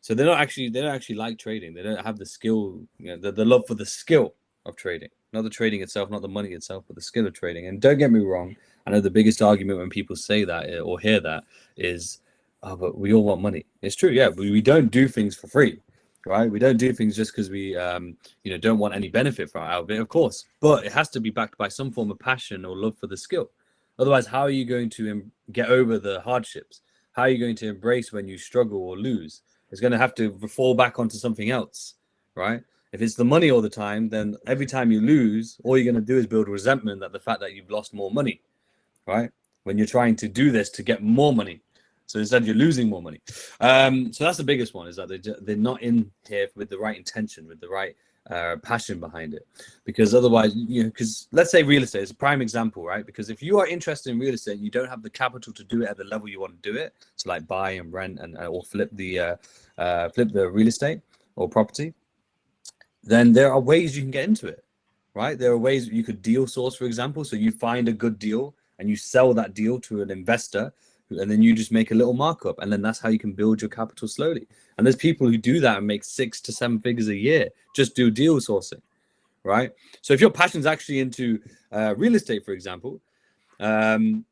So they don't actually like trading. They don't have the skill, the love for the skill of trading, not the trading itself, not the money itself, but the skill of trading. And don't get me wrong, I know the biggest argument when people say that or hear that is, oh, but we all want money. It's true, yeah, but we don't do things for free, right? We don't do things just because we don't want any benefit out of it, of course, but it has to be backed by some form of passion or love for the skill. Otherwise, how are you going to get over the hardships? How are you going to embrace when you struggle or lose? It's going to have to fall back onto something else, right? If it's the money all the time, then every time you lose, all you're going to do is build resentment at the fact that you've lost more money, right? When you're trying to do this to get more money. So instead, you're losing more money. So that's the biggest one, is that they're not in here with the right intention, with the right passion behind it. Because otherwise, because let's say real estate is a prime example, right? Because if you are interested in real estate and you don't have the capital to do it at the level you want to do it, so like buy and rent and or flip the real estate or property, then there are ways you can get into it, right? There are ways you could deal source, for example. So you find a good deal and you sell that deal to an investor, and then you just make a little markup, and then that's how you can build your capital slowly. And there's people who do that and make 6 to 7 figures a year, just do deal sourcing, right? So if your passion's actually into real estate, for example, then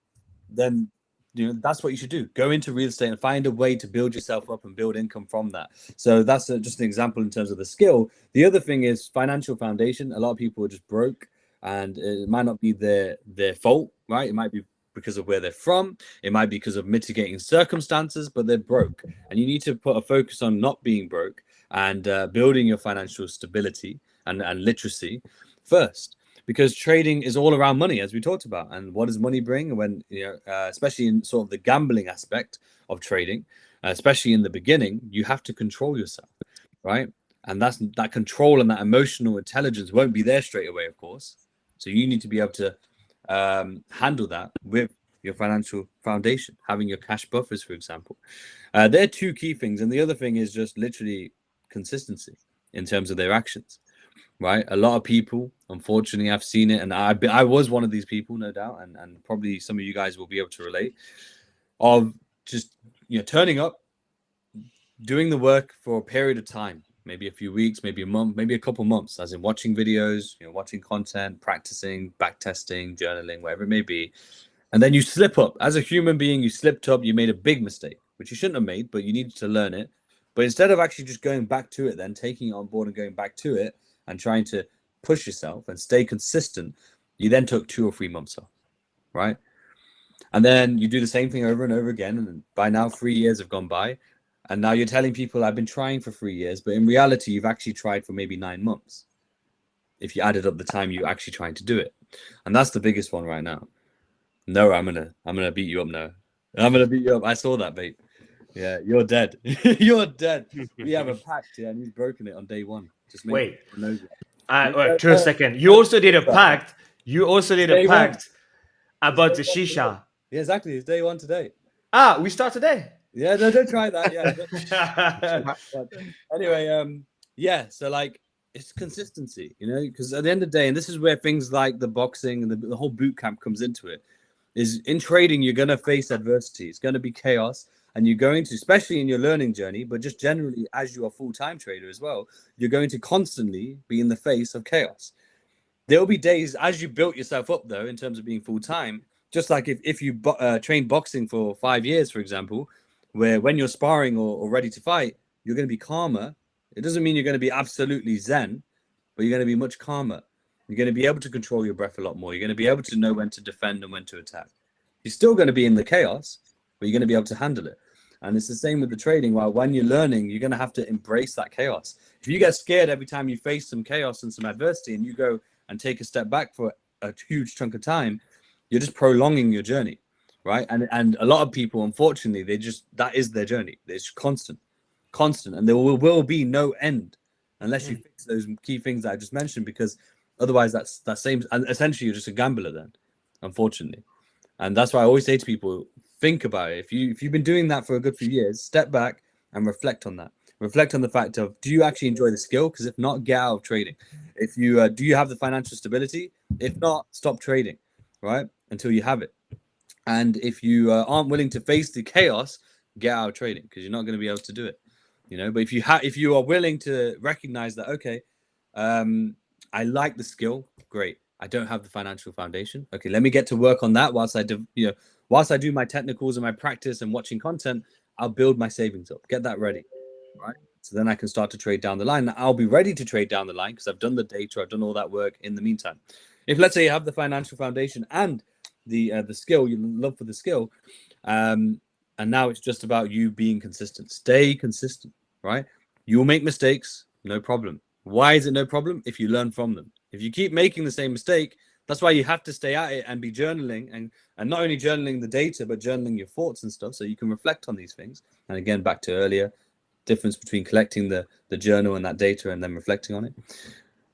that's what you should do. Go into real estate and find a way to build yourself up and build income from that. So that's just an example in terms of the skill. The other thing is financial foundation. A lot of people are just broke, and it might not be their fault, right? It might be because of where they're from. It might be because of mitigating circumstances, but they're broke. And you need to put a focus on not being broke and building your financial stability and literacy first. Because trading is all around money, as we talked about. And what does money bring when, especially in sort of the gambling aspect of trading, especially in the beginning, you have to control yourself, right? And that control and that emotional intelligence won't be there straight away, of course. So you need to be able to handle that with your financial foundation, having your cash buffers, for example. They're two key things. And the other thing is just literally consistency in terms of their actions, right? A lot of people, unfortunately, I've seen it. And I was one of these people, no doubt. And probably some of you guys will be able to relate, of just, turning up, doing the work for a period of time, maybe a few weeks, maybe a month, maybe a couple months, as in watching videos, watching content, practicing, back testing, journaling, whatever it may be. And then you slip up. As a human being, you slipped up, you made a big mistake, which you shouldn't have made, but you needed to learn it. But instead of actually just going back to it, then taking it on board and going back to it and trying to push yourself and stay consistent, you then took 2 or 3 months off, right? And then you do the same thing over and over again. And by now, 3 years have gone by. And now you're telling people, I've been trying for 3 years, but in reality, you've actually tried for maybe 9 months. If you added up the time you actually trying to do it. And that's the biggest one right now. No, I'm gonna beat you up now. I'm gonna beat you up. I saw that, mate. Yeah, you're dead. You're dead. We have a pact, yeah, and he's broken it on day one. Just wait. Wait, a second. You also did a pact. You also did a pact about the shisha. Yeah, exactly. It's day one today. We start today. Yeah, no, don't try that. Yeah. Anyway, yeah. So like, it's consistency, because at the end of the day, and this is where things like the boxing and the whole boot camp comes into it. Is in trading, you're going to face adversity. It's going to be chaos. And you're going to, especially in your learning journey, but just generally as you are a full-time trader as well, you're going to constantly be in the face of chaos. There will be days as you built yourself up, though, in terms of being full-time, just like if you train boxing for 5 years, for example, where when you're sparring or ready to fight, you're going to be calmer. It doesn't mean you're going to be absolutely zen, but you're going to be much calmer. You're going to be able to control your breath a lot more. You're going to be able to know when to defend and when to attack. You're still going to be in the chaos, but you're going to be able to handle it. And it's the same with the trading. While when you're learning, you're going to have to embrace that chaos. If you get scared every time you face some chaos and some adversity and you go and take a step back for a huge chunk of time, you're just prolonging your journey, right? And a lot of people, unfortunately, that is their journey. It's constant. And there will be no end unless you fix those key things that I just mentioned, because otherwise that same, and essentially you're just a gambler then, unfortunately. And that's why I always say to people, think about it. If you've been doing that for a good few years, step back and reflect on that. Reflect on the fact of, do you actually enjoy the skill? Because if not, get out of trading. If you do you have the financial stability? If not, stop trading, right? Until you have it. And if you aren't willing to face the chaos, get out of trading, because you're not going to be able to do it. But if you are willing to recognize that, okay, I like the skill, great. I don't have the financial foundation. Okay, let me get to work on that whilst I do my technicals and my practice and watching content. I'll build my savings up, get that ready, right? So then I can start to trade down the line. I'll be ready to trade down the line because I've done the data, I've done all that work in the meantime. If let's say you have the financial foundation and the skill, you love for the skill, and now it's just about you being consistent. Stay consistent, right? You'll make mistakes, no problem. Why is it no problem? If you learn from them. If you keep making the same mistake, that's why you have to stay at it and be journaling, and not only journaling the data, but journaling your thoughts and stuff, so you can reflect on these things. And again, back to earlier, difference between collecting the journal and that data and then reflecting on it.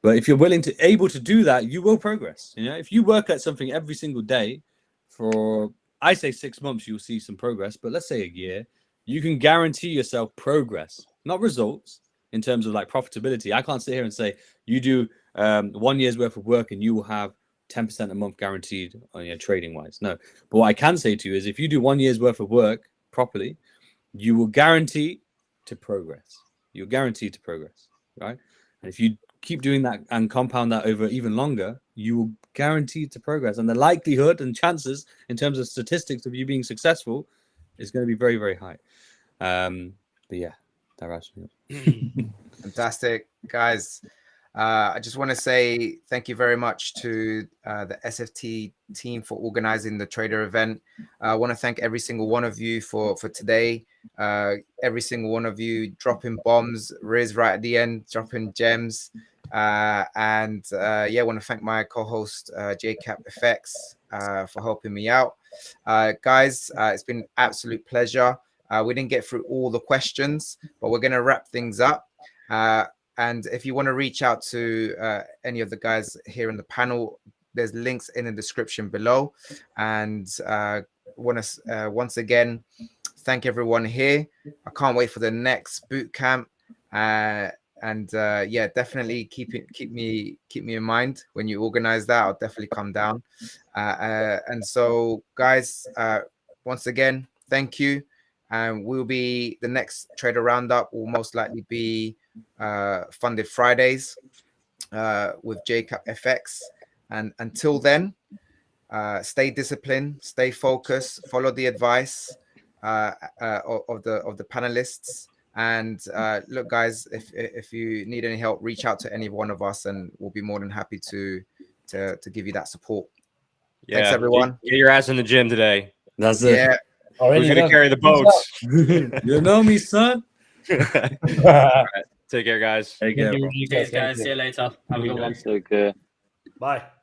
But if you're able to do that, you will progress. If you work at something every single day for, I say 6 months, you'll see some progress, but let's say a year, you can guarantee yourself progress, not results in terms of like profitability. I can't sit here and say you do 1 year's worth of work and you will have 10% a month guaranteed on your trading wise. No, but what I can say to you is if you do 1 year's worth of work properly, you will guarantee to progress. You're guaranteed to progress, right? And if you keep doing that and compound that over even longer, you will guarantee to progress. And the likelihood and chances in terms of statistics of you being successful is going to be very, very high. But yeah, that wraps me up. Fantastic, guys. I just want to say thank you very much to the SFT team for organizing the trader event. I want to thank every single one of you for today. Every single one of you dropping bombs, Riz right at the end, dropping gems. I want to thank my co-host JCap Effects for helping me out. Guys, it's been an absolute pleasure. We didn't get through all the questions, but we're going to wrap things up. And if you want to reach out to any of the guys here in the panel, there's links in the description below. And want to once again thank everyone here. I can't wait for the next boot camp. And yeah, definitely keep me in mind when you organize that. I'll definitely come down. And so, guys, once again, thank you. And the next Trader Roundup will most likely be Funded Fridays with JCap FX. And until then, stay disciplined, stay focused, follow the advice of the panelists. And look, guys, if you need any help, reach out to any one of us, and we'll be more than happy to give you that support. Yeah, thanks, everyone. Get your ass in the gym today. That's it. Yeah. Who's gonna carry the boats? You know me, son. All right. Take care, guys. Take care. Cheers, guys. See you later. Have a good one. Take care. Bye.